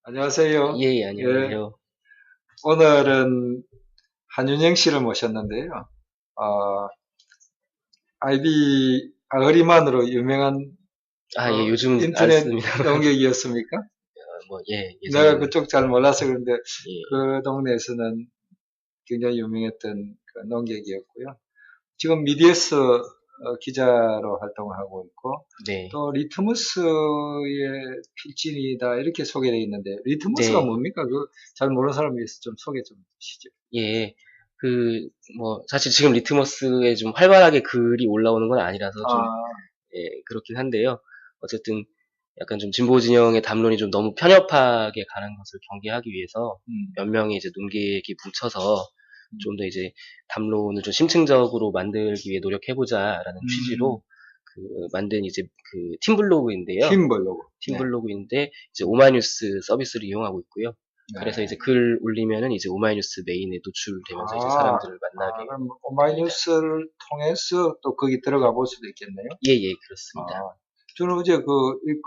안녕하세요. 예, 예, 예, 안녕하세요. 오늘은 한윤영 씨를 모셨는데요. 어, 어리만으로 유명한 예, 요즘 안 인터넷 씁니다. 농객이었습니까? 예, 내가 예전에는, 그쪽 잘 몰라서 그런데 예, 그 동네에서는 굉장히 유명했던 그 농객이었고요. 지금 미디어스 기자로 활동을 하고 있고 네, 또 리트머스의 필진이다 이렇게 소개되어 있는데 리트머스가 네, 뭡니까? 그 잘 모르는 사람 위해서 좀 소개 좀 해주시죠. 예. 사실 지금 리트머스에 좀 활발하게 글이 올라오는 건 아니라서 좀, 아, 그렇긴 한데요. 어쨌든, 약간 좀 진보 진영의 담론이 좀 너무 편협하게 가는 것을 경계하기 위해서 음, 몇 명의 이제 논객이 뭉쳐서 음, 좀 더 이제 담론을 좀 심층적으로 만들기 위해 노력해보자라는 음, 취지로 만든 이제 그 팀블로그인데요. 팀블로그. 네, 팀블로그인데 이제 오마이뉴스 서비스를 이용하고 있고요. 그래서 네. 이제 글 올리면은 이제 오마이뉴스 메인에 노출되면서 이제 사람들을 만나게 그럼 됩니다. 오마이뉴스를 통해서 또 거기 들어가 볼 수도 있겠네요. 예, 예, 아, 그렇습니다. 저는 어제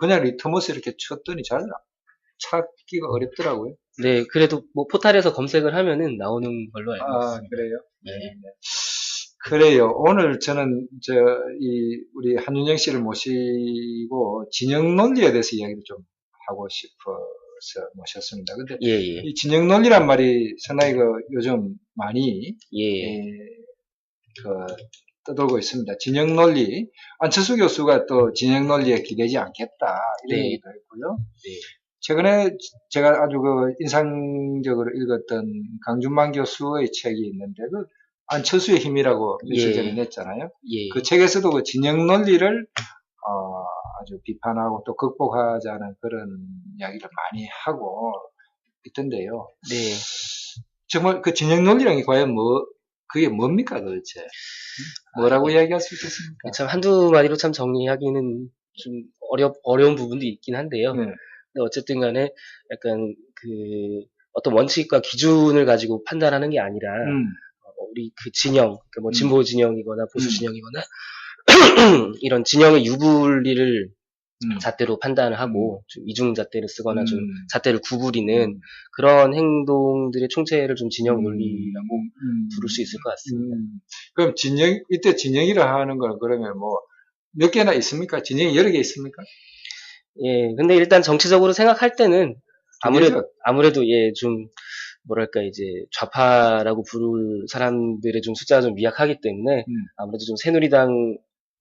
그냥 리트머스 이렇게 쳤더니 잘 찾기가 어렵더라고요. 네, 그래도 뭐 포탈에서 검색을 하면은 나오는 걸로 알고 있습니다. 그래요? 네, 예, 네. 그래요. 오늘 저는 우리 한윤영 씨를 모시고 진영 논리에 대해서 이야기를 좀 하고 싶어서 모셨습니다. 근데 예, 예, 이 진영 논리란 말이 상당히 요즘 많이 에, 예, 그 떠돌고 있습니다. 진영 논리. 안철수 교수가 또 진영 논리에 기대지 않겠다 이런 네, 얘기도 했고요. 네, 최근에 제가 아주 인상적으로 읽었던 강준만 교수의 책이 있는데 안철수의 힘이라고 며칠 전에 예, 냈잖아요. 그 예, 책에서도 그 진영 논리를 아주 비판하고 또 극복하자는 그런 이야기를 많이 하고 있던데요. 네. 정말 그 진영 논리란 게 과연 그게 뭡니까 도대체? 뭐라고 이게 이야기할 수 있겠습니까? 참 한두 마디로 참 정리하기는 좀 어려운 부분도 있긴 한데요. 네. 근데 어쨌든 간에 약간 그 어떤 원칙과 기준을 가지고 판단하는 게 아니라 음, 우리 그 진영, 그뭐 음, 진보 진영이거나 보수 음, 진영이거나 이런 진영의 유불리를 음, 잣대로 판단을 음, 하고 좀 이중 잣대를 쓰거나 좀 음, 잣대를 구부리는 음. 그런 행동들의 총체를 좀 진영 논리라고 음, 부를 수 음, 있을 것 같습니다. 그럼 이때 진영이라 하는 건 그러면 뭐, 몇 개나 있습니까? 진영이 여러 개 있습니까? 예, 근데 일단 정치적으로 생각할 때는 두 개죠? 아무래도 예, 좀 뭐랄까 이제 좌파라고 부를 사람들의 좀 숫자가 좀 미약하기 때문에 음. 아무래도 좀 새누리당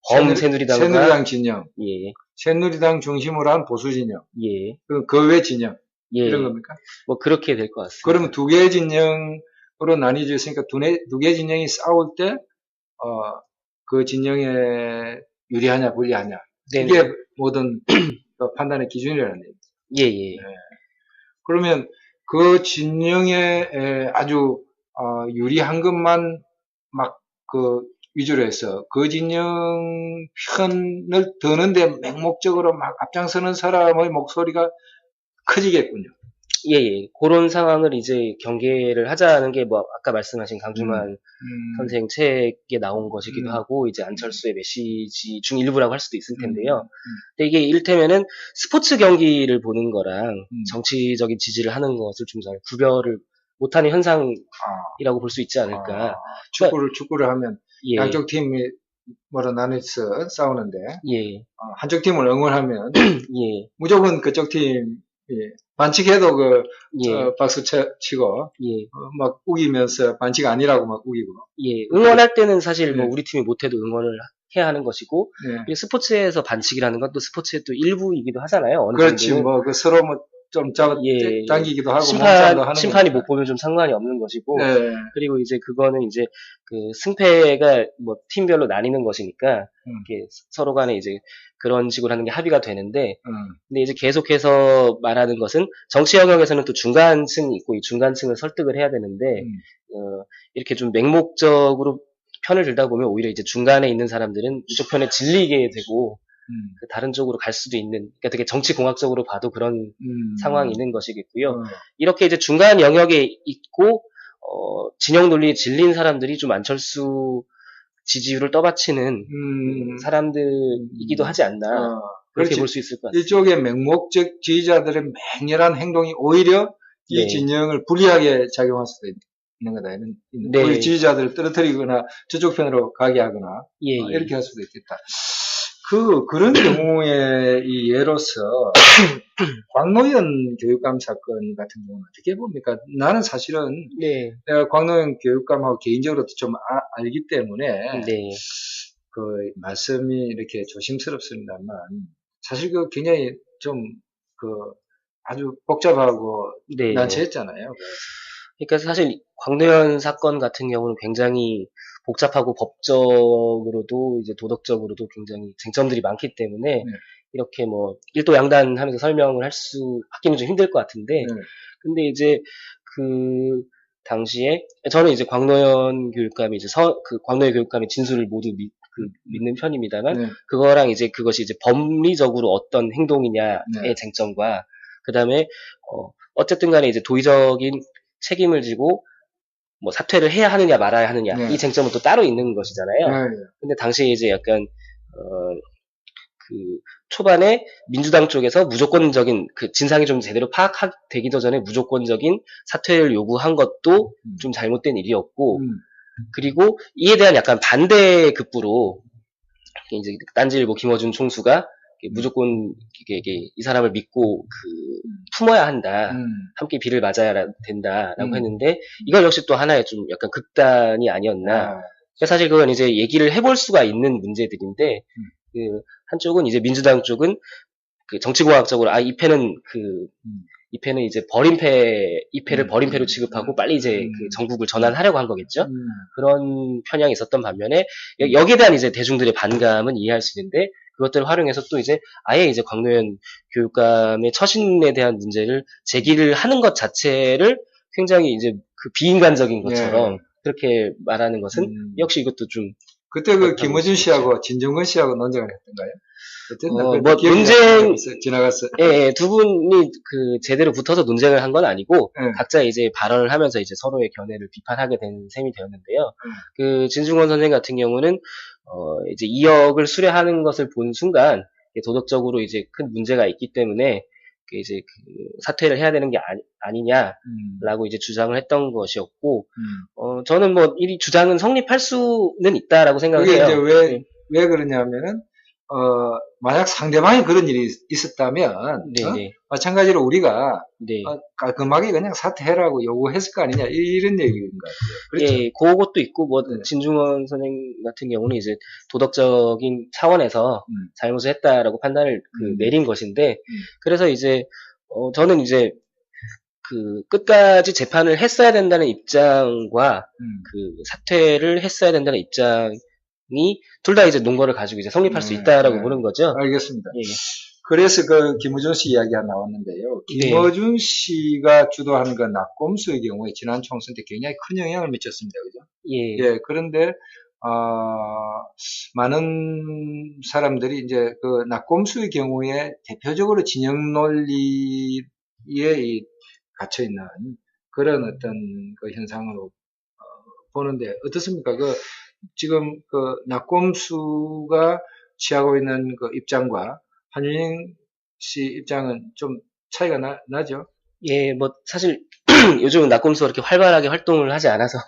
범새누리당과 새누리당 진영, 예, 새누리당 중심으로 한 보수 진영, 예, 그 외 진영, 이런 예, 겁니까? 뭐 그렇게 될 것 그러면 같습니다. 두 개의 진영으로 나뉘어져 있으니까 두 개의 진영이 싸울 때, 그 진영에 유리하냐, 불리하냐. 이게 네네, 모든 그 판단의 기준이라는 얘기죠. 예, 네. 예, 그러면 그 진영에 아주 유리한 것만 막 그 위주로 해서 그 진영 편을 드는데 맹목적으로 막 앞장서는 사람의 목소리가 커지겠군요. 예, 예, 그런 상황을 이제 경계를 하자는 게 뭐 아까 말씀하신 음, 강주만 음, 선생 책에 나온 것이기도 음, 하고 이제 음, 안철수의 메시지 중 일부라고 할 수도 있을 텐데요. 음, 음, 근데 이게 이를테면은 스포츠 경기를 보는 거랑 음. 정치적인 지지를 하는 것을 좀 잘 구별을 못하는 아, 현상이라고 볼 수 있지 않을까. 그러니까 축구를 하면 예, 양쪽 팀이 뭐로 나눠서 싸우는데 예, 한쪽 팀을 응원하면 예, 무조건 그쪽 팀, 예, 반칙해도 예, 박수 치고, 예, 막 우기면서 반칙 아니라고 막 우기고. 예. 그, 응원할 때는 사실 뭐 네, 우리 팀이 못해도 응원을 해야 하는 것이고, 네. 그리고 스포츠에서 반칙이라는 건 또 스포츠의 또 일부이기도 하잖아요. 어느 그렇지, 정도는. 뭐, 서로 뭐, 좀 예, 당기기도 하고, 몸싸움도 심판, 하는 심판이 거니까. 못 보면 좀 상관이 없는 것이고, 예, 그리고 이제 그거는 이제 그 승패가 뭐 팀별로 나뉘는 것이니까, 음, 이렇게 서로 간에 이제 그런 식으로 하는 게 합의가 되는데, 음, 근데 이제 계속해서 말하는 것은 정치 영역에서는 또 중간층이 있고 이 중간층을 설득을 해야 되는데, 음, 이렇게 좀 맹목적으로 편을 들다 보면 오히려 이제 중간에 있는 사람들은 이쪽 편에 질리게 되고, 음, 그 다른 쪽으로 갈 수도 있는, 그러니까 되게 정치공학적으로 봐도 그런 상황이 음, 있는 것이겠고요. 어, 이렇게 이제 중간 영역에 있고, 진영 논리에 질린 사람들이 좀 안철수 지지율을 떠받치는 그 음, 사람들이기도 음, 하지 않나. 그렇게 그렇지. 볼 수 있을 것 같습니다. 일종의 맹목적 지지자들의 맹렬한 행동이 오히려 이 네. 진영을 불리하게 작용할 수도 있는 거다. 오히려 네. 지지자들을 떨어뜨리거나 저쪽 편으로 가게 하거나 예, 예. 이렇게 할 수도 있겠다. 그런 경우에 이 예로서 광노현 교육감 사건 같은 경우는 어떻게 봅니까? 나는 사실은 네. 내가 광노현 교육감하고 개인적으로도 좀 알기 때문에 네. 그 말씀이 이렇게 조심스럽습니다만 사실 그 굉장히 좀 그 아주 복잡하고 네. 난처했잖아요. 그러니까 사실 광노현 사건 같은 경우는 굉장히 복잡하고 법적으로도 이제 도덕적으로도 굉장히 쟁점들이 많기 때문에 네. 이렇게 뭐 일도 양단하면서 설명을 하기는 좀 힘들 것 같은데 네. 근데 이제 그 당시에 저는 이제 광노현 교육감이 이제 광노현 교육감의 진술을 모두 믿는 편입니다만 네. 그거랑 이제 그것이 이제 법리적으로 어떤 행동이냐의 네. 쟁점과 그다음에 어쨌든 간에 이제 도의적인 책임을 지고 뭐 사퇴를 해야 하느냐 말아야 하느냐 네. 이 쟁점은 또 따로 있는 것이잖아요. 네. 근데 당시에 이제 약간 그 초반에 민주당 쪽에서 무조건적인 그 진상이 좀 제대로 파악되기도 전에 무조건적인 사퇴를 요구한 것도 좀 잘못된 일이었고 그리고 이에 대한 약간 반대 급부로 이제 딴지일보 김어준 총수가 무조건 이 사람을 믿고 품어야 한다. 함께 비를 맞아야 된다라고 했는데 이건 역시 또 하나의 좀 약간 극단이 아니었나. 사실 그건 이제 얘기를 해볼 수가 있는 문제들인데 그 한쪽은 이제 민주당 쪽은 그 정치공학적으로 이 패는 이제 이 패를 버림패로 취급하고 빨리 이제 그 전국을 전환하려고 한 거겠죠. 그런 편향이 있었던 반면에 여기에 대한 이제 대중들의 반감은 이해할 수 있는데 그것들을 활용해서 또 이제 아예 이제 광노현 교육감의 처신에 대한 문제를 제기를 하는 것 자체를 굉장히 이제 그 비인간적인 것처럼 그렇게 말하는 것은 역시 이것도 좀 그때 그 김어준 씨하고 진정건 씨하고 논쟁을 했던가요? 뭐 지나갔어. 예, 두 분이 그 제대로 붙어서 논쟁을 한 건 아니고 각자 이제 발언을 하면서 이제 서로의 견해를 비판하게 된 셈이 되었는데요. 그 진중권 선생 같은 경우는 이제 2억을 수뢰하는 것을 본 순간 도덕적으로 이제 큰 문제가 있기 때문에 이제 그 사퇴를 해야 되는 게 아니냐라고 이제 주장을 했던 것이었고 저는 뭐 이 주장은 성립할 수는 있다라고 생각을 해요. 이제 왜 그러냐면은 만약 상대방이 그런 일이 있었다면 마찬가지로 우리가 깔끔하게 그냥 사퇴해라고 요구했을 거 아니냐 이런 얘기인 것 같아요. 그렇죠? 예, 그것도 있고 뭐 진중원 선생 같은 경우는 이제 도덕적인 차원에서 잘못을 했다라고 판단을 내린 것인데 그래서 이제 저는 이제 그 끝까지 재판을 했어야 된다는 입장과 그 사퇴를 했어야 된다는 입장이 둘 다 이제 논거를 가지고 이제 성립할 수 있다라고 보는 거죠. 알겠습니다. 예. 그래서 그 김어준 씨 이야기가 나왔는데요. 김어준 씨가 주도하는 그 낙곰수의 경우에 지난 총선 때 굉장히 큰 영향을 미쳤습니다. 그죠? 예. 그런데 많은 사람들이 이제 그 낙곰수의 경우에 대표적으로 진영 논리에 갇혀 있는 그런 어떤 그 현상으로 보는데 어떻습니까? 지금 그 낙곰수가 취하고 있는 그 입장과 한윤영 씨 입장은 좀 차이가 나죠? 예, 뭐 사실 요즘은 낙곰수가 그렇게 활발하게 활동을 하지 않아서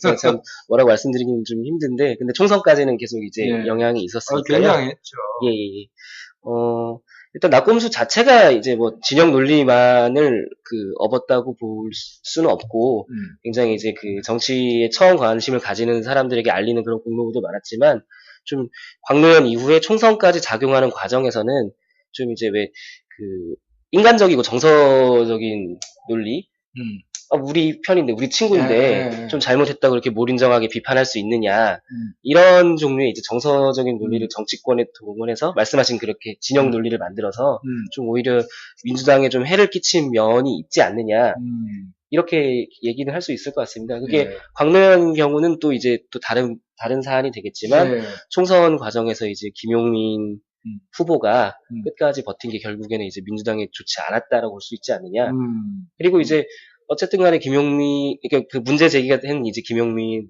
제가 참 뭐라고 말씀드리기는 좀 힘든데 근데 총선까지는 계속 이제 영향이 있었으니까요. 굉장했죠. 예. 일단 낙곰수 자체가 이제 뭐 진영 논리만을 업었다고 볼 수는 없고 굉장히 이제 그 정치에 처음 관심을 가지는 사람들에게 알리는 그런 공로도 많았지만 좀 광노현 이후에 총선까지 작용하는 과정에서는 좀 이제 왜 그 인간적이고 정서적인 논리 우리 편인데 우리 친구인데 좀 잘못했다고 이렇게 몰인정하게 비판할 수 있느냐 이런 종류의 이제 정서적인 논리를 정치권에 동원해서 말씀하신 그렇게 진영 논리를 만들어서 좀 오히려 민주당에 좀 해를 끼친 면이 있지 않느냐 이렇게 얘기는 할 수 있을 것 같습니다. 그게 광노현 경우는 또 이제 또 다른 사안이 되겠지만 총선 과정에서 이제 김용민 후보가 끝까지 버틴 게 결국에는 이제 민주당에 좋지 않았다라고 볼 수 있지 않느냐. 그리고 이제 어쨌든 간에 그러니까 그 문제 제기가 된 이제 김용민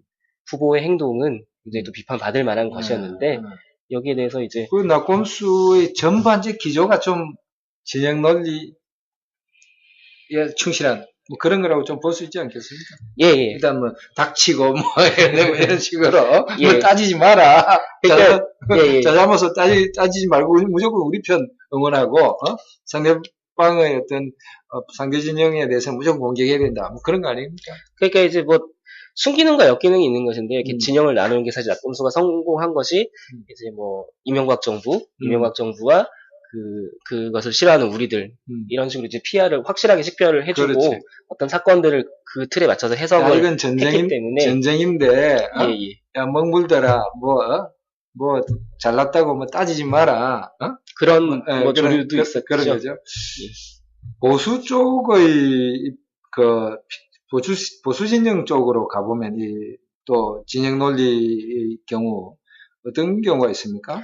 후보의 행동은 이제 또 비판받을 만한 것이었는데 여기에 대해서 이제 그 낙곰수의 전반적 기조가 좀 진영 논리에 충실한 뭐 그런 거라고 좀 볼 수 있지 않겠습니까? 예, 예. 일단 뭐 닥치고 뭐 이런 식으로 예. 뭐 따지지 마라. 그러니까 자잘못을 따지지 말고 무조건 우리 편 응원하고 상대방의 어떤 상대 진영에 대해서 무조건 공격해야 된다. 뭐 그런 거 아닙니까? 그러니까 이제 뭐 순기능과 역기능이 있는 것인데 이렇게 진영을 나누는 게 사실 낙곰수가 성공한 것이 이제 뭐 이명박 정부와 그것을 싫어하는 우리들 이런 식으로 이제 피아를 확실하게 식별을 해주고 그렇지. 어떤 사건들을 그 틀에 맞춰서 해석을 이건 했기 때문에 전쟁인데 야 먹물더라 뭐 잘났다고 뭐 따지지 마라 그런 뭐 조류도 있었죠. 그런 거죠. 보수 쪽의 그 보수 진영 쪽으로 가보면 또 진영 논리의 경우 어떤 경우가 있습니까?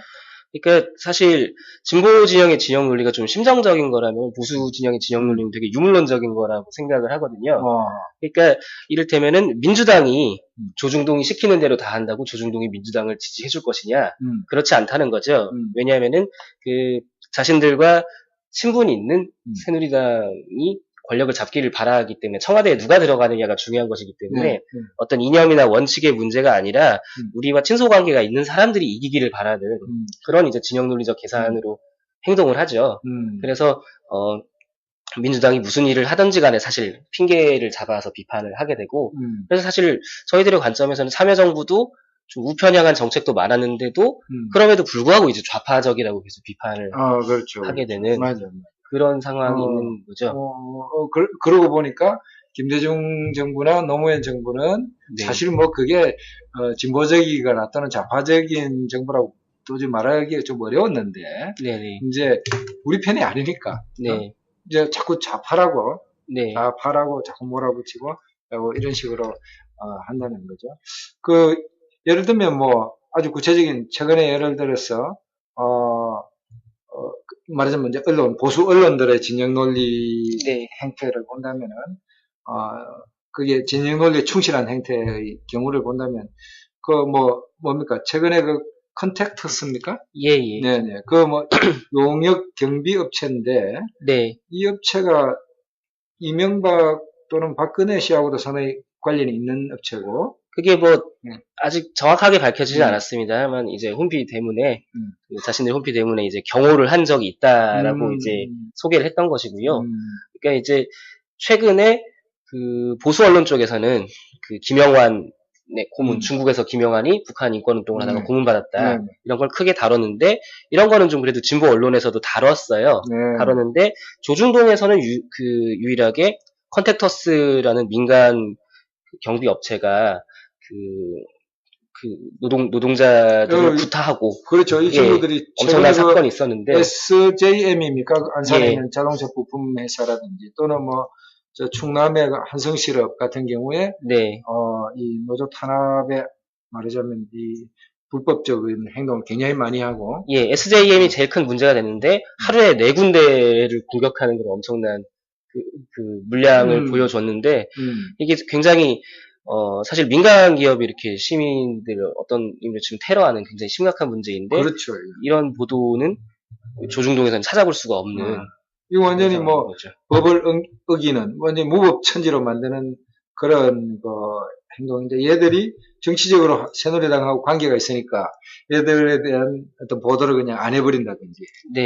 그러니까 사실 진보 진영의 진영 논리가 좀 심정적인 거라면 보수 진영의 진영 논리는 되게 유물론적인 거라고 생각을 하거든요. 그러니까 이를테면은 민주당이 조중동이 시키는 대로 다 한다고 조중동이 민주당을 지지해 줄 것이냐? 그렇지 않다는 거죠. 왜냐하면은 그 자신들과 친분이 있는 새누리당이 권력을 잡기를 바라기 때문에 청와대에 누가 들어가느냐가 중요한 것이기 때문에 어떤 이념이나 원칙의 문제가 아니라 우리와 친소관계가 있는 사람들이 이기기를 바라는 그런 이제 진영 논리적 계산으로 행동을 하죠. 그래서 민주당이 무슨 일을 하든지 간에 사실 핑계를 잡아서 비판을 하게 되고 그래서 사실 저희들의 관점에서는 참여정부도 좀 우편향한 정책도 많았는데도 그럼에도 불구하고 이제 좌파적이라고 계속 비판을 그렇죠. 하게 되는 맞아요. 그런 상황이 있는 거죠. 그러고 보니까 김대중 정부나 노무현 정부는 사실 뭐 그게 진보적이거나 또는 좌파적인 정부라고 도저히 말하기가 좀 어려웠는데 이제 우리 편이 아니니까 이제 자꾸 좌파라고 자꾸 몰아붙이고 이런 식으로 한다는 거죠. 그 예를 들면 뭐 아주 구체적인 최근에 예를 들어서 말하자면 이제 보수 언론들의 진영 논리 행태를 본다면은, 그게 진영 논리에 충실한 행태의 경우를 본다면, 뭡니까? 최근에 컨택트스입니까? 예. 네네. 용역 경비 업체인데, 이 업체가 이명박 또는 박근혜 씨하고도 상당히 관련이 있는 업체고, 그게 아직 정확하게 밝혀지진 않았습니다만, 이제 홈피 때문에, 자신들 홈피 때문에 이제 경호를 한 적이 있다라고 이제 소개를 했던 것이고요. 그러니까 이제 최근에 그 보수 언론 쪽에서는 그 김영환의 고문, 중국에서 김영환이 북한 인권운동을 하다가 고문받았다. 이런 걸 크게 다뤘는데, 이런 거는 좀 그래도 진보 언론에서도 다뤘어요. 다뤘는데, 조중동에서는 유일하게 컨택터스라는 민간 경비 업체가 노동자들을 구타하고. 그렇죠. 이 친구들이 엄청난 사건이 있었는데. SJM입니까? 안산에 있는 자동차 부품 회사라든지 또는 충남의 한성실업 같은 경우에. 이 노조 탄압에 말하자면 불법적인 행동을 굉장히 많이 하고. SJM이 제일 큰 문제가 됐는데 하루에 4군데를 공격하는 그런 엄청난 물량을 보여줬는데 이게 굉장히 사실 민간 기업이 이렇게 시민들을 어떤 의미로 지금 테러하는 굉장히 심각한 문제인데 그렇죠. 이런 보도는 조중동에서는 찾아볼 수가 없는 이거 완전히 법을 어기는 완전히 무법천지로 만드는 그런 행동인데 얘들이 정치적으로 새누리당하고 관계가 있으니까 얘들에 대한 어떤 보도를 그냥 안 해버린다든지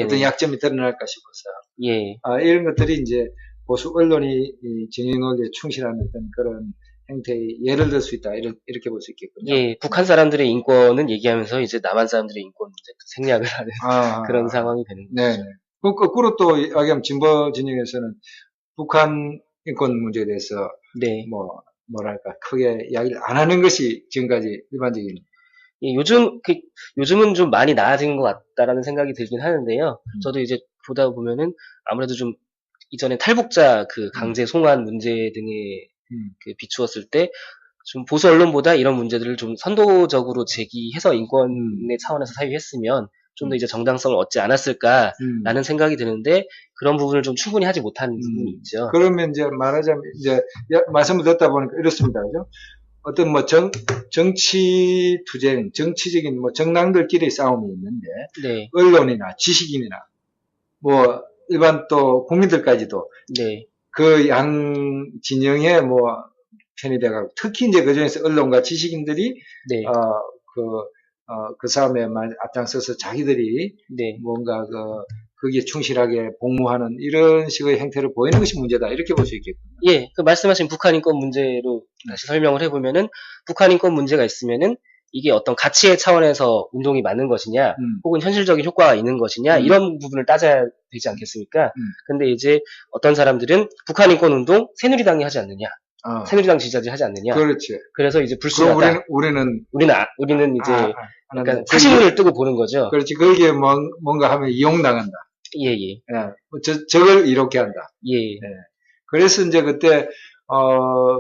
어떤 약점이 드러날까 싶어서 이런 것들이 이제 보수 언론이 진영 논리에 충실한 어떤 그런 행태의 예를 들 수 있다. 이렇게 볼 수 있겠군요. 북한 사람들의 인권은 얘기하면서 이제 남한 사람들의 인권 문제 생략을 하는 그런 상황이 되는 거죠. 거꾸로 또 이야기하면 진보 진영에서는 북한 인권 문제에 대해서 뭐랄까 크게 이야기를 안 하는 것이 지금까지 일반적인. 요즘은 좀 많이 나아진 것 같다라는 생각이 들긴 하는데요. 저도 이제 보다 보면은 아무래도 좀 이전에 탈북자 강제 송환 문제 등에 비추었을 때 좀 보수 언론보다 이런 문제들을 좀 선도적으로 제기해서 인권의 차원에서 사유했으면 좀 더 이제 정당성을 얻지 않았을까라는 생각이 드는데 그런 부분을 좀 충분히 하지 못한 부분이 있죠. 그러면 이제 말하자면 이제 말씀을 듣다 보니까 이렇습니다. 그죠? 어떤 뭐 정치 투쟁, 정치적인 뭐 정당들끼리 싸움이 있는데, 네. 언론이나 지식인이나, 뭐, 일반 또 국민들까지도, 네. 그 양 진영에 뭐, 편이 돼가고, 특히 이제 그 중에서 언론과 지식인들이, 네. 그 싸움에 앞장서서 자기들이, 네. 뭔가 거기에 충실하게 복무하는 이런 식의 행태를 보이는 것이 문제다. 이렇게 볼 수 있겠군요. 예, 그 말씀하신 북한 인권 문제로 다시 설명을 해보면은, 북한 인권 문제가 있으면은, 이게 어떤 가치의 차원에서 운동이 맞는 것이냐, 혹은 현실적인 효과가 있는 것이냐, 이런 부분을 따져야 되지 않겠습니까? 근데 이제 어떤 사람들은 북한 인권 운동 새누리당이 하지 않느냐, 새누리당 지지자들이 하지 않느냐. 그렇지. 그래서 이제 불순하다. 우리는 이제 약간 사실을 뜨고 보는 거죠. 그렇지. 거기에 뭔가 하면 이용당한다. 예. 저걸 이렇게 한다. 예. 예. 그래서 이제 그때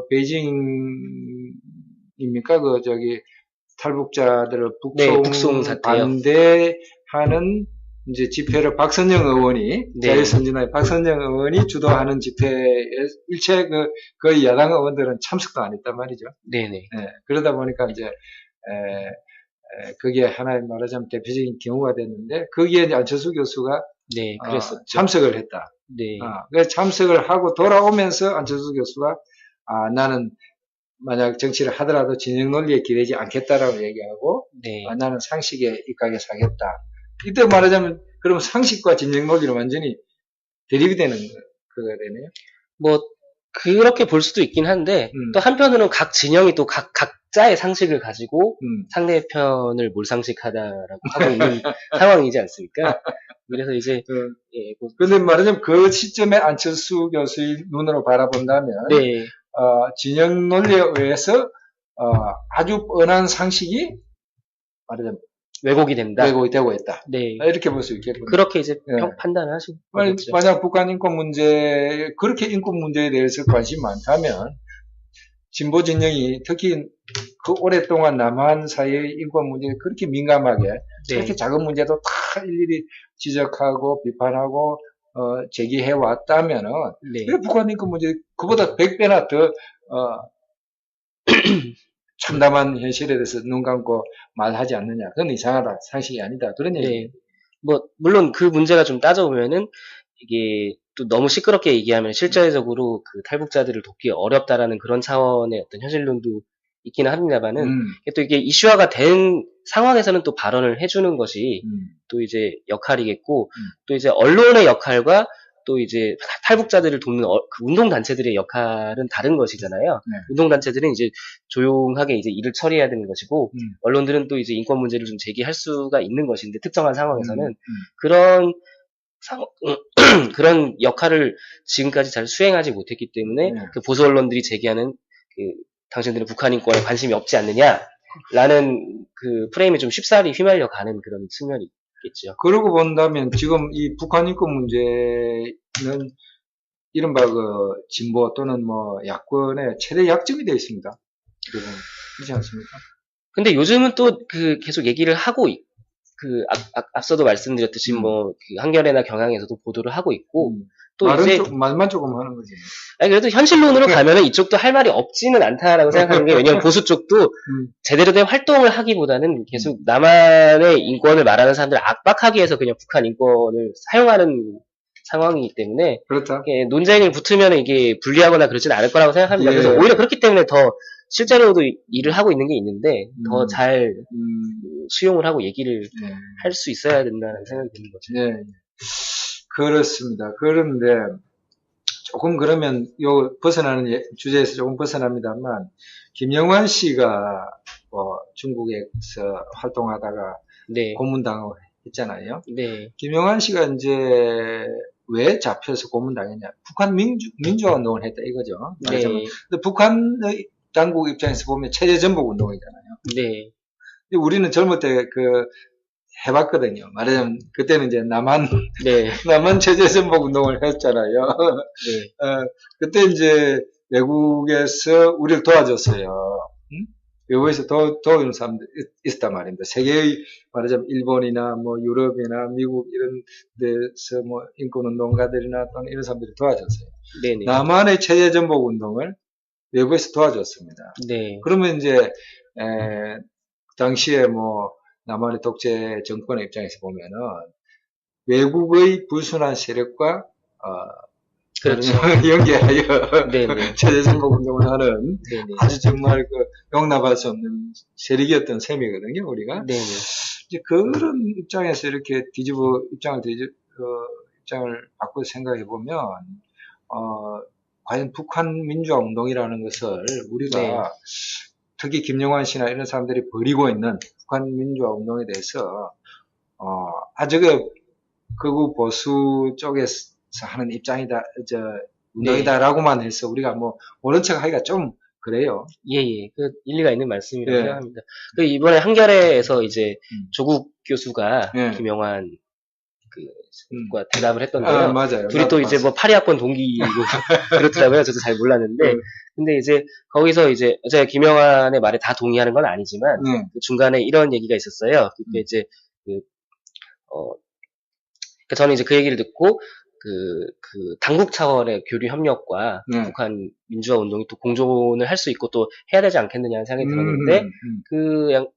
베이징입니까? 탈북자들을 북송 사태요. 반대하는 이제 집회를 박선영 의원이 자유선진화의 박선영 의원이 주도하는 집회에 일체 거의 야당 의원들은 참석도 안 했단 말이죠. 네네. 예. 그러다 보니까 이제 그게 하나의 말하자면 대표적인 경우가 됐는데 거기에 이제 안철수 교수가 참석을 했다. 네. 그래서 참석을 하고 돌아오면서 안철수 교수가 나는 만약 정치를 하더라도 진영 논리에 기대지 않겠다라고 얘기하고 나는 상식에 입각해 사겠다. 이때 말하자면 그럼 상식과 진영 논리는 완전히 대립이 되는 그거 되네요. 뭐 그렇게 볼 수도 있긴 한데 또 한편으로는 각 진영이 또 각자의 상식을 가지고 상대편을 몰상식하다라고 하고 있는 상황이지 않습니까? 그래서 이제 근데 말하자면 그 시점에 안철수 교수의 눈으로 바라본다면 진영 논리에 의해서 아주 뻔한 상식이 말하자면 왜곡이 되고 있다. 네. 이렇게 볼 수 있겠군요. 그렇게 이제 판단을 하시고. 만약 북한 인권 문제, 그렇게 인권 문제에 대해서 관심이 많다면, 진보 진영이 특히 그 오랫동안 남한 사회의 인권 문제에 그렇게 민감하게, 그렇게 작은 문제도 다 일일이 지적하고 비판하고, 제기해 왔다면은, 왜 북한 인권 문제, 그보다 100배나 더, 참담한 현실에 대해서 눈 감고 말하지 않느냐. 그건 이상하다. 상식이 아니다. 그런 얘기. 뭐, 물론 그 문제가 좀 따져보면은, 이게 또 너무 시끄럽게 얘기하면 실제적으로 그 탈북자들을 돕기 어렵다라는 그런 차원의 어떤 현실론도 있기는 합니다만은, 또 이게 이슈화가 된 상황에서는 또 발언을 해주는 것이 또 이제 역할이겠고, 또 이제 언론의 역할과 또 이제 탈북자들을 돕는 그 운동단체들의 역할은 다른 것이잖아요. 운동단체들은 이제 조용하게 이제 일을 처리해야 되는 것이고, 언론들은 또 이제 인권 문제를 좀 제기할 수가 있는 것인데, 특정한 상황에서는 그런 역할을 지금까지 잘 수행하지 못했기 때문에 그 보수 언론들이 제기하는 당신들은 북한 인권에 관심이 없지 않느냐라는 그 프레임에 좀 쉽사리 휘말려 가는 그런 측면이 있겠죠. 그러고 본다면 지금 이 북한 인권 문제는 이른바 진보 또는 뭐 야권의 최대 약점이 되어 있습니다. 그렇지 않습니까? 근데 요즘은 또 계속 얘기를 하고 앞서도 말씀드렸듯이 그 한겨레나 경향에서도 보도를 하고 있고 또 말만 조금 하는 거지. 그래도 현실론으로 가면은 이쪽도 할 말이 없지는 않다라고 생각하는 게 왜냐면 보수 쪽도 제대로 된 활동을 하기보다는 계속 남한의 인권을 말하는 사람들을 압박하기 위해서 그냥 북한 인권을 사용하는 상황이기 때문에 그렇다. 논쟁을 붙으면 이게 불리하거나 그러지는 않을 거라고 생각합니다. 그래서 오히려 그렇기 때문에 더 실제로도 일을 하고 있는 게 있는데 더 잘 수용을 하고 얘기를 할 수 있어야 된다는 생각이 드는 거죠. 그렇습니다. 그런데 조금 그러면 벗어나는 주제에서 조금 벗어납니다만 김영환 씨가 중국에서 활동하다가 고문당하고 했잖아요. 김영환 씨가 이제 왜 잡혀서 고문당했냐? 북한 민주화 운동을 했다 이거죠. 근데 북한의 당국 입장에서 보면 체제 전복 운동이잖아요. 근데 우리는 젊을 때 해봤거든요. 말하자면 그때는 이제 남한 체제 전복 운동을 했잖아요. 그때 이제 외국에서 우리를 도와줬어요. 외국에서 도와주는 사람들 있었단 말입니다. 세계의 말하자면 일본이나 뭐 유럽이나 미국 이런 데서 뭐 인권운동가들이나 또는 이런 사람들이 도와줬어요. 남한의 체제 전복 운동을 외부에서 도와줬습니다. 네. 그러면 이제 당시에 뭐 남한의 독재 정권의 입장에서 보면은 외국의 불순한 세력과 그렇죠. 연계하여 체제선거 운동을 하는 네네. 아주 정말 그 용납할 수 없는 세력이었던 셈이거든요, 우리가. 네네. 이제 그런 입장에서 이렇게 입장을 바꿔 생각해 보면, 과연 북한 민주화 운동이라는 것을 우리가 네. 특히 김영환 씨나 이런 사람들이 벌이고 있는 북한 민주화 운동에 대해서, 아주 극우 보수 쪽에서 하는 입장이다, 운동이다라고만 해서 우리가 뭐, 모른 척 하기가 좀 그래요. 예. 그 일리가 있는 말씀이라고 생각합니다. 그 이번에 한겨레에서 이제 조국 교수가 김영환 과 대답을 했던데요. 맞아요. 둘이 또 이제 뭐 파리학번 동기이고 그렇더라고요. 저도 잘 몰랐는데. 근데 이제 거기서 이제 제가 김영환의 말에 다 동의하는 건 아니지만 그 중간에 이런 얘기가 있었어요. 그때 이제 저는 이제 그 얘기를 듣고 그 당국 차원의 교류 협력과 북한 민주화 운동이 또 공존을 할 수 있고 또 해야 되지 않겠느냐는 생각이 들었는데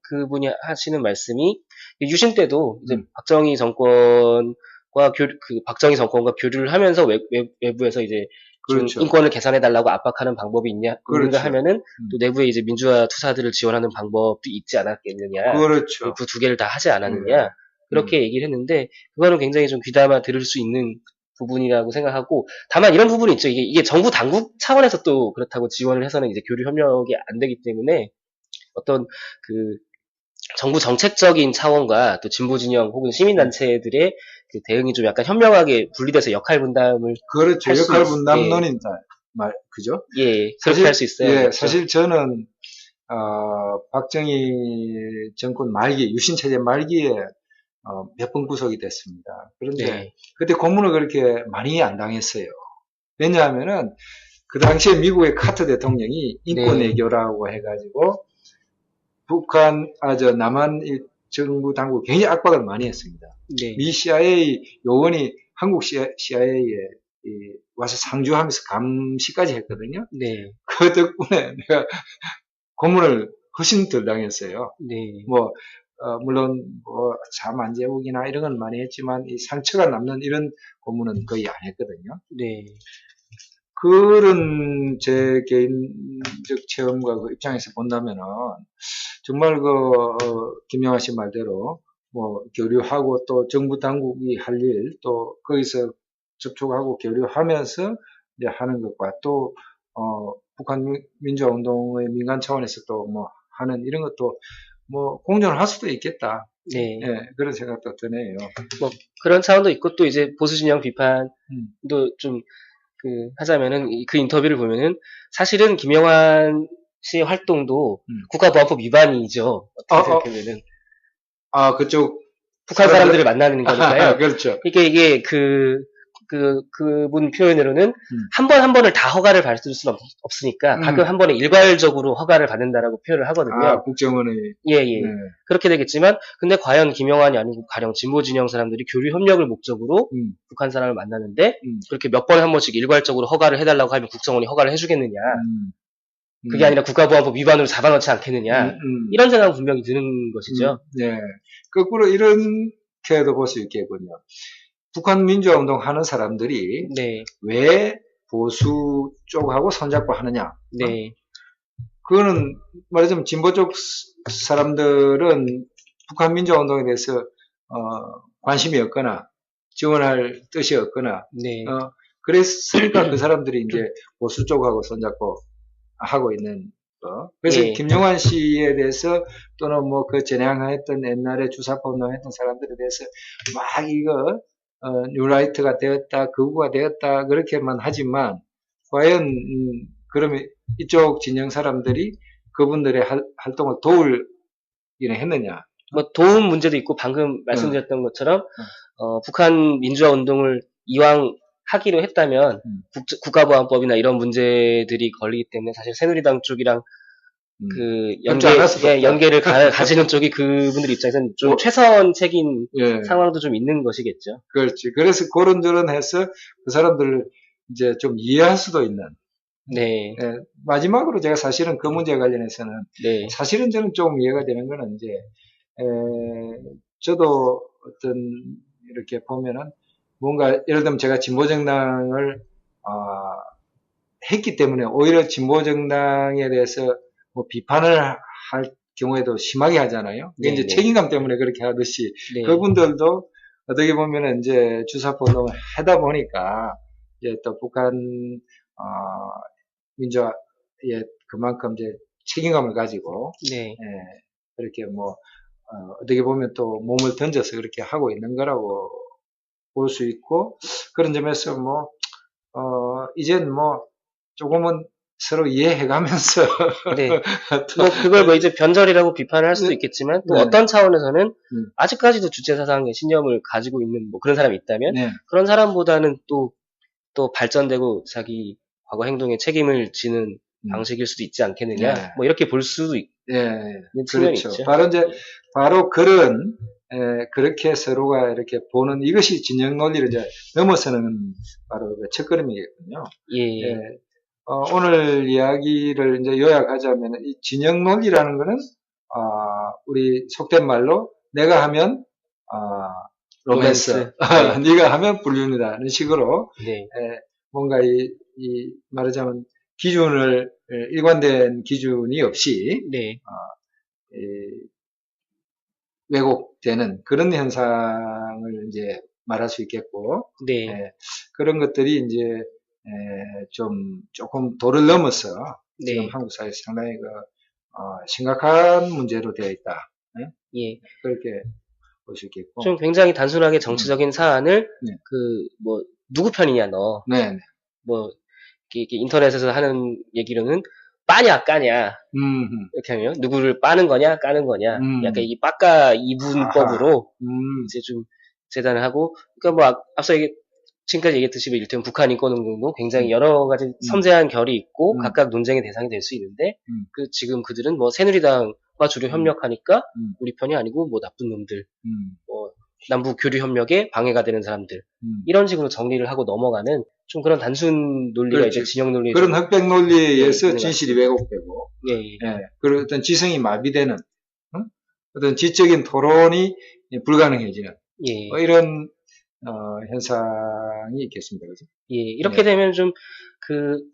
그분이 하시는 말씀이 유신 때도 이제 박정희 정권과 박정희 정권과 교류를 하면서 외부에서 이제 그렇죠. 인권을 개선해달라고 압박하는 방법이 있는가 그렇죠. 하면은 또 내부에 이제 민주화 투사들을 지원하는 방법도 있지 않았겠느냐. 그렇죠. 그 두 개를 다 하지 않았느냐. 그렇게 얘기를 했는데 그거는 굉장히 좀 귀담아 들을 수 있는 부분이라고 생각하고 다만 이런 부분이 있죠. 이게 정부 당국 차원에서 또 그렇다고 지원을 해서는 이제 교류 협력이 안 되기 때문에 어떤 그 정부 정책적인 차원과 또 진보 진영 혹은 시민단체들의 그 대응이 좀 약간 현명하게 분리돼서 역할 분담을 그렇죠. 역할 분담론이다. 그죠? 예, 그렇게 할 수 있어요. 예, 그렇죠? 사실 저는 박정희 정권 말기, 유신체제 말기에 몇 번 구속이 됐습니다. 그런데 그때 고문을 그렇게 많이 안 당했어요. 왜냐하면은 그 당시에 미국의 카터 대통령이 인권 외교라고 해가지고 남한 정부 당국 굉장히 압박을 많이 했습니다. 미 CIA 요원이 한국 CIA에 와서 상주하면서 감시까지 했거든요. 그 덕분에 내가 고문을 훨씬 덜 당했어요. 물론 잠 안 재우기나 이런 건 많이 했지만 이 상처가 남는 이런 고문은 거의 안 했거든요. 그런 제 개인적 체험과 그 입장에서 본다면은 정말 김영하 씨 말대로 교류하고 또 정부 당국이 할 일 또 거기서 접촉하고 교류하면서 이제 하는 것과 또 북한 민주화 운동의 민간 차원에서 또 하는 이런 것도 공존을 할 수도 있겠다. 그런 생각도 드네요. 그런 차원도 있고 또 이제 보수 진영 비판도 좀 하자면은 그 인터뷰를 보면은 사실은 김영환 씨의 활동도 국가보안법 위반이죠. 어떻게 생각하면은 그쪽 북한 사람들을 만나는 거니까요. 그렇죠. 이게 그분 표현으로는 한 번을 다 허가를 받을 수는 없으니까 가끔 한 번에 일괄적으로 허가를 받는다라고 표현을 하거든요. 국정원의. 그렇게 되겠지만, 근데 과연 김영환이 아니고 가령 진보 진영 사람들이 교류 협력을 목적으로 북한 사람을 만나는데 그렇게 몇 번에 한 번씩 일괄적으로 허가를 해달라고 하면 국정원이 허가를 해주겠느냐. 그게 아니라 국가보안법 위반으로 잡아넣지 않겠느냐. 이런 생각은 분명히 드는 것이죠. 거꾸로 이렇게도 볼 수 있겠군요. 북한 민주화 운동 하는 사람들이 왜 보수 쪽하고 손잡고 하느냐. 그거는 말하자면 진보 쪽 사람들은 북한 민주화 운동에 대해서 관심이 없거나 지원할 뜻이 없거나 그랬으니까 그 사람들이 이제 보수 쪽하고 손잡고 하고 있는 거. 그래서 김영환 씨에 대해서 또는 그 전향했던 옛날에 주사파 운동했던 사람들에 대해서 막 이거 뉴라이트가 되었다, 극우가 되었다, 그렇게만 하지만, 과연, 그러면 이쪽 진영 사람들이 그분들의 활동을 도울 일을 했느냐? 도움 문제도 있고, 방금 말씀드렸던 것처럼, 북한 민주화 운동을 이왕 하기로 했다면, 국가보안법이나 이런 문제들이 걸리기 때문에 사실 새누리당 쪽이랑 연계를 가지는 쪽이 그분들 입장에서는 좀 최선책인 상황도 좀 있는 것이겠죠. 그렇지. 그래서 그런저런 해서 그 사람들을 이제 좀 이해할 수도 있는 네. 예, 마지막으로 제가 사실은 그 문제에 관련해서는 네. 사실은 저는 좀 이해가 되는 거는 이제 저도 어떤 이렇게 보면은 뭔가 예를 들면 제가 진보정당을 했기 때문에 오히려 진보정당에 대해서 뭐 비판을 할 경우에도 심하게 하잖아요. 그게 이제 책임감 때문에 그렇게 하듯이 그분들도 어떻게 보면은 이제 주사포 운동을 하다 보니까 이제 또 북한 민주화에 그만큼 이제 책임감을 가지고 그렇게 뭐 어떻게 보면 또 몸을 던져서 그렇게 하고 있는 거라고 볼 수 있고 그런 점에서 뭐 이젠 뭐 조금은 서로 이해해가면서 네. 뭐 그걸 뭐 이제 변절이라고 비판을 할 수도 있겠지만 또 어떤 차원에서는 아직까지도 주체사상의 신념을 가지고 있는 뭐 그런 사람이 있다면 그런 사람보다는 또 발전되고 자기 과거 행동에 책임을 지는 방식일 수도 있지 않겠느냐 뭐 이렇게 볼 수도 있는 측면이 그렇죠. 있죠. 바로 그런 그렇게 서로가 이렇게 보는 이것이 진영 논리를 이제 넘어서는 바로 그 첫걸음이겠군요. 오늘 이야기를 이제 요약하자면 이 진영 논리라는 거는 우리 속된 말로 내가 하면 로맨스, 네가 하면 불륜이라는 식으로 뭔가 말하자면 기준을 일관된 기준이 없이 왜곡되는 그런 현상을 이제 말할 수 있겠고 그런 것들이 이제 조금 도를 넘어서 지금 한국 사회에서 상당히 심각한 문제로 되어 있다. 그렇게 볼 수 있겠고. 좀 굉장히 단순하게 정치적인 사안을 뭐 누구 편이냐 너. 뭐 이렇게 인터넷에서 하는 얘기로는 빠냐 까냐 이렇게 하면 누구를 빠는 거냐 까는 거냐 약간 이 빠까 이분법으로 이제 좀 재단을 하고 그러니까 뭐 앞서 지금까지 얘기했듯이 이를테면 북한 인권운동도 굉장히 여러 가지 섬세한 결이 있고 각각 논쟁의 대상이 될 수 있는데 지금 그들은 뭐 새누리당과 주로 협력하니까 우리 편이 아니고 뭐 나쁜 놈들 뭐 남북 교류 협력에 방해가 되는 사람들 이런 식으로 정리를 하고 넘어가는 좀 그런 단순 논리가 이제 진영 논리 그런 흑백 논리에 의해서 진실이 왜곡되고 그런 어떤 지성이 마비되는 어떤 지적인 토론이 불가능해지는 뭐 이런 현상이 있겠습니다. 그죠? 이렇게 되면 좀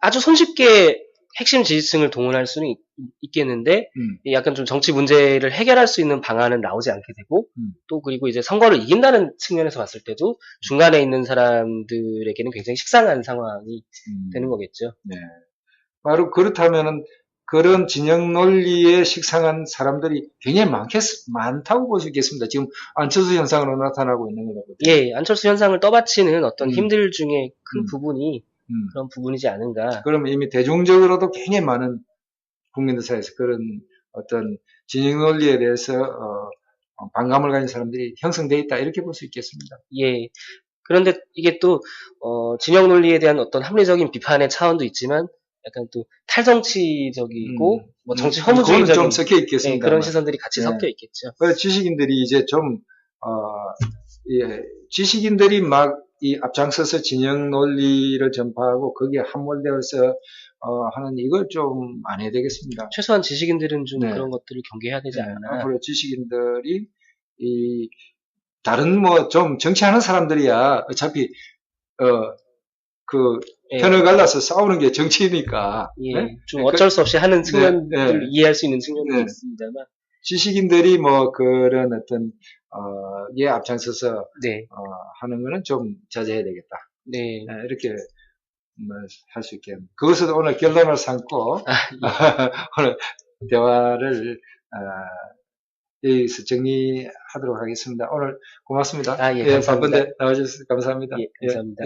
아주 손쉽게 핵심 지지층을 동원할 수는 있겠는데 약간 좀 정치 문제를 해결할 수 있는 방안은 나오지 않게 되고 또 그리고 이제 선거를 이긴다는 측면에서 봤을 때도 중간에 있는 사람들에게는 굉장히 식상한 상황이 되는 거겠죠. 바로 그렇다면은 그런 진영 논리에 식상한 사람들이 굉장히 많다고 볼 수 있겠습니다. 지금 안철수 현상으로 나타나고 있는 거거든요. 안철수 현상을 떠받치는 어떤 힘들 중에 큰 부분이 그런 부분이지 않은가. 그러면 이미 대중적으로도 굉장히 많은 국민들 사이에서 그런 어떤 진영 논리에 대해서 반감을 가진 사람들이 형성되어 있다 이렇게 볼 수 있겠습니다. 그런데 이게 또 진영 논리에 대한 어떤 합리적인 비판의 차원도 있지만 약간 또 탈정치적이고 뭐 정치 허무주의적인 좀 섞여 있겠습니다. 그런 시선들이 같이 섞여 있겠죠. 지식인들이 이제 좀 지식인들이 막 이 앞장서서 진영 논리를 전파하고 거기에 함몰되어서 하는 이걸 좀 안 해야 되겠습니다. 최소한 지식인들은 좀 그런 것들을 경계해야 되지 않나. 앞으로 지식인들이 다른 뭐 좀 정치하는 사람들이야 어차피 편을 갈라서 싸우는 게 정치니까. 좀 어쩔 수 없이 하는 측면을 이해할 수 있는 측면도 있습니다만. 지식인들이 뭐 그런 어떤 앞장서서 하는 거는 좀 자제해야 되겠다. 이렇게 할 수 있겠네요. 그것을 오늘 결론을 삼고 오늘 대화를 여기서 정리하도록 하겠습니다. 오늘 고맙습니다. 감사합니다. 바쁜데 나와주셔서 감사합니다. 감사합니다.